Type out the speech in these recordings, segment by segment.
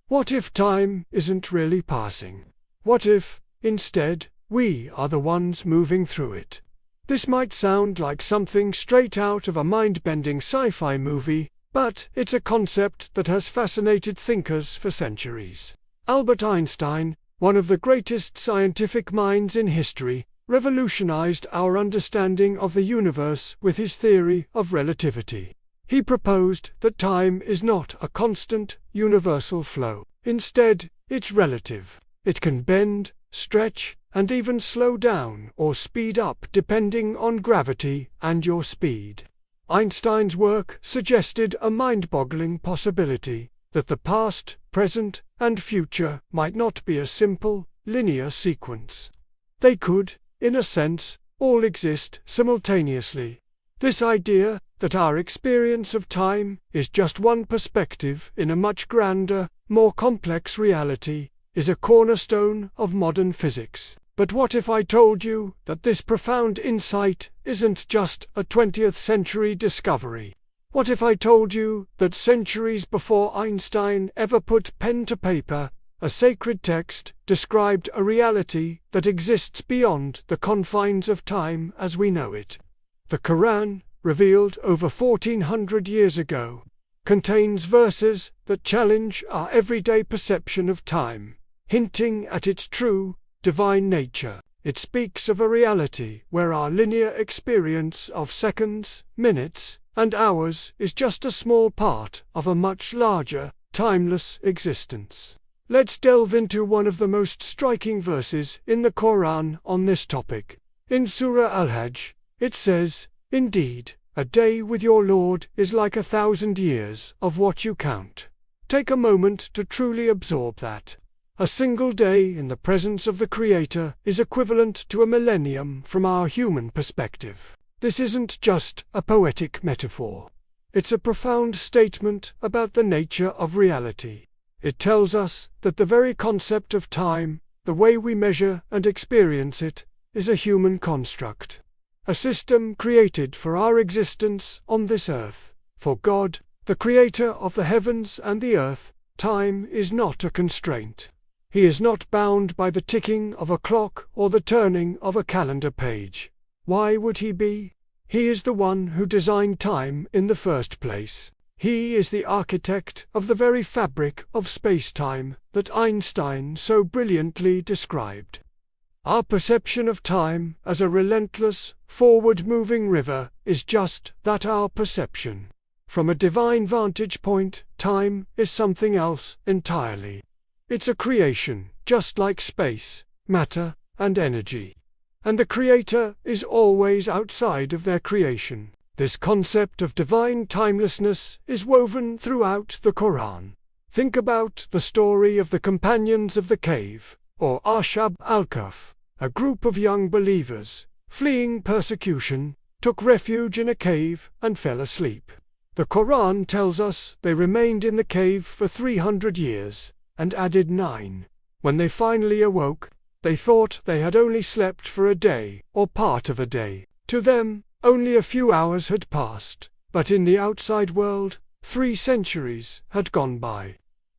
What if time isn't really passing? What if, instead, we are the ones moving through it? This might sound like something straight out of a mind-bending sci-fi movie, but it's a concept that has fascinated thinkers for centuries. Albert Einstein, one of the greatest scientific minds in history, revolutionized our understanding of the universe with his theory of relativity. He proposed that time is not a constant, universal flow. Instead, it's relative. It can bend, stretch, and even slow down or speed up depending on gravity and your speed. Einstein's work suggested a mind-boggling possibility that the past, present, and future might not be a simple, linear sequence. They could, in a sense, all exist simultaneously. This idea that our experience of time is just one perspective in a much grander, more complex reality is a cornerstone of modern physics. But what if I told you that this profound insight isn't just a 20th century discovery? What if I told you that centuries before Einstein ever put pen to paper, a sacred text described a reality that exists beyond the confines of time as we know it? The Quran, revealed over 1400 years ago, contains verses that challenge our everyday perception of time, hinting at its true, divine nature. It speaks of a reality where our linear experience of seconds, minutes, and hours is just a small part of a much larger, timeless existence. Let's delve into one of the most striking verses in the Quran on this topic. In Surah Al-Hajj, it says, "Indeed, a day with your Lord is like 1,000 years of what you count." Take a moment to truly absorb that. A single day in the presence of the Creator is equivalent to a millennium from our human perspective. This isn't just a poetic metaphor. It's a profound statement about the nature of reality. It tells us that the very concept of time, the way we measure and experience it, is a human construct. A system created for our existence on this earth. For God, the Creator of the heavens and the earth, time is not a constraint. He is not bound by the ticking of a clock or the turning of a calendar page. Why would he be? He is the one who designed time in the first place. He is the architect of the very fabric of spacetime that Einstein so brilliantly described. Our perception of time as a relentless, forward-moving river is just that, our perception. From a divine vantage point, time is something else entirely. It's a creation, just like space, matter, and energy. And the Creator is always outside of their creation. This concept of divine timelessness is woven throughout the Quran. Think about the story of the companions of the cave, or Ashab al-Kahf. A group of young believers, fleeing persecution, took refuge in a cave and fell asleep. The Quran tells us they remained in the cave for 300 years, and added 9. When they finally awoke, they thought they had only slept for a day, or part of a day. To them, only a few hours had passed, but in the outside world, 3 centuries had gone by.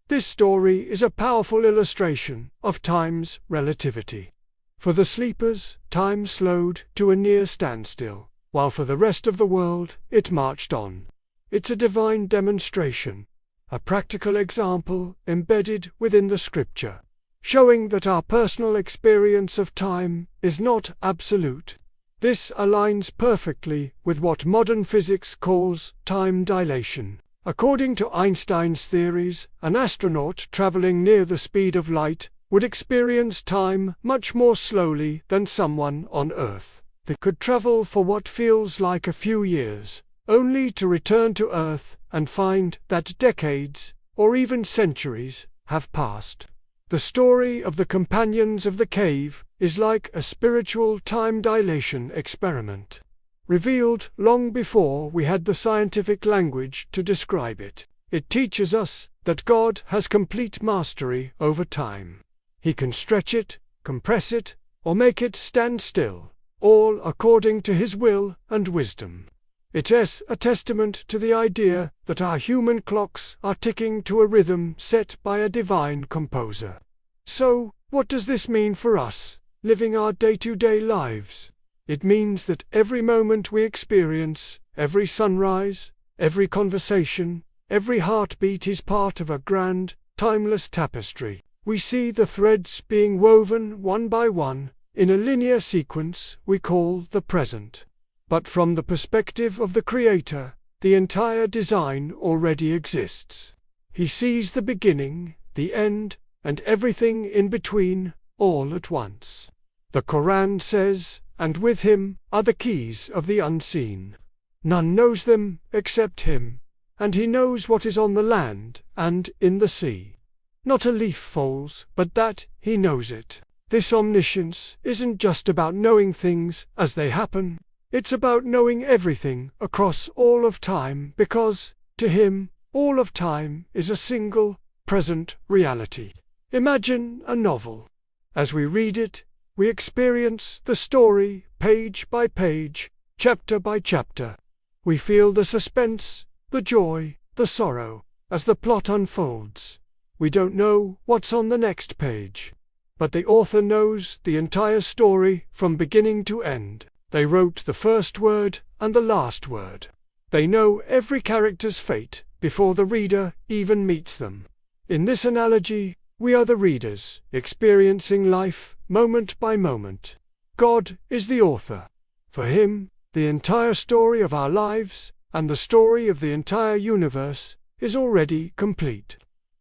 This story is a powerful illustration of time's relativity. For the sleepers, time slowed to a near standstill, while for the rest of the world, it marched on. It's a divine demonstration, a practical example embedded within the scripture, showing that our personal experience of time is not absolute. This aligns perfectly with what modern physics calls time dilation. According to Einstein's theories, an astronaut traveling near the speed of light would experience time much more slowly than someone on Earth. They could travel for what feels like a few years, only to return to Earth and find that decades, or even centuries, have passed. The story of the companions of the cave is like a spiritual time dilation experiment, revealed long before we had the scientific language to describe it. It teaches us that God has complete mastery over time. He can stretch it, compress it, or make it stand still, all according to His will and wisdom. It's a testament to the idea that our human clocks are ticking to a rhythm set by a divine composer. So, what does this mean for us, living our day-to-day lives? It means that every moment we experience, every sunrise, every conversation, every heartbeat is part of a grand, timeless tapestry. We see the threads being woven one by one, in a linear sequence we call the present. But from the perspective of the Creator, the entire design already exists. He sees the beginning, the end, and everything in between, all at once. The Quran says, "And with him are the keys of the unseen. None knows them except him, and he knows what is on the land and in the sea. Not a leaf falls, but that he knows it." This omniscience isn't just about knowing things as they happen. It's about knowing everything across all of time because, to him, all of time is a single, present reality. Imagine a novel. As we read it, we experience the story page by page, chapter by chapter. We feel the suspense, the joy, the sorrow, as the plot unfolds. We don't know what's on the next page. But the author knows the entire story from beginning to end. They wrote the first word and the last word. They know every character's fate before the reader even meets them. In this analogy, we are the readers, experiencing life moment by moment. God is the author. For him, the entire story of our lives, and the story of the entire universe, is already complete.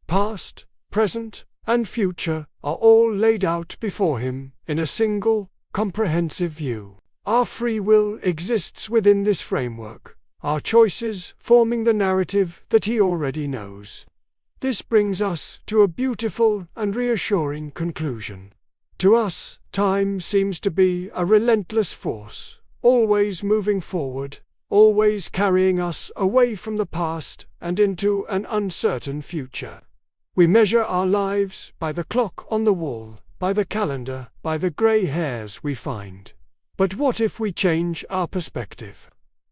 Past, present, and future are all laid out before him in a single, comprehensive view. Our free will exists within this framework, our choices forming the narrative that he already knows. This brings us to a beautiful and reassuring conclusion. To us, time seems to be a relentless force, always moving forward, always carrying us away from the past and into an uncertain future. We measure our lives by the clock on the wall, by the calendar, by the grey hairs we find. But what if we change our perspective?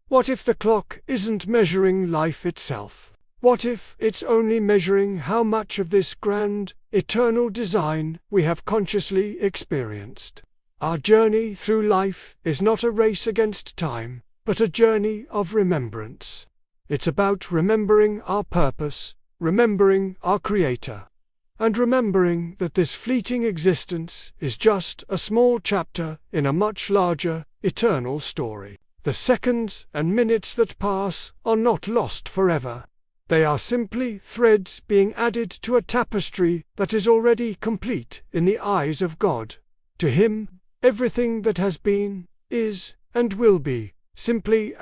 What if the clock isn't measuring life itself? What if it's only measuring how much of this grand, eternal design we have consciously experienced? Our journey through life is not a race against time, but a journey of remembrance. It's about remembering our purpose, remembering our Creator, and remembering that this fleeting existence is just a small chapter in a much larger, eternal story. The seconds and minutes that pass are not lost forever. They are simply threads being added to a tapestry that is already complete in the eyes of God. To him, everything that has been, is, and will be, simply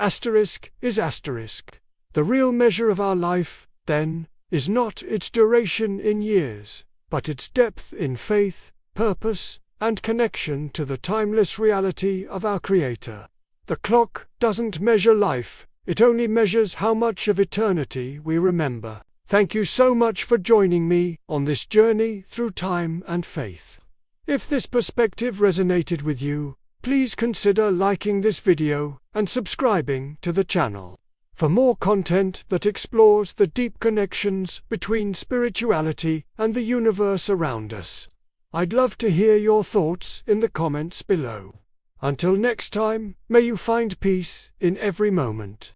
is asterisk. The real measure of our life, then, is not its duration in years, but its depth in faith, purpose, and connection to the timeless reality of our Creator. The clock doesn't measure life, it only measures how much of eternity we remember. Thank you so much for joining me on this journey through time and faith. If this perspective resonated with you, please consider liking this video and subscribing to the channel. For more content that explores the deep connections between spirituality and the universe around us, I'd love to hear your thoughts in the comments below. Until next time, may you find peace in every moment.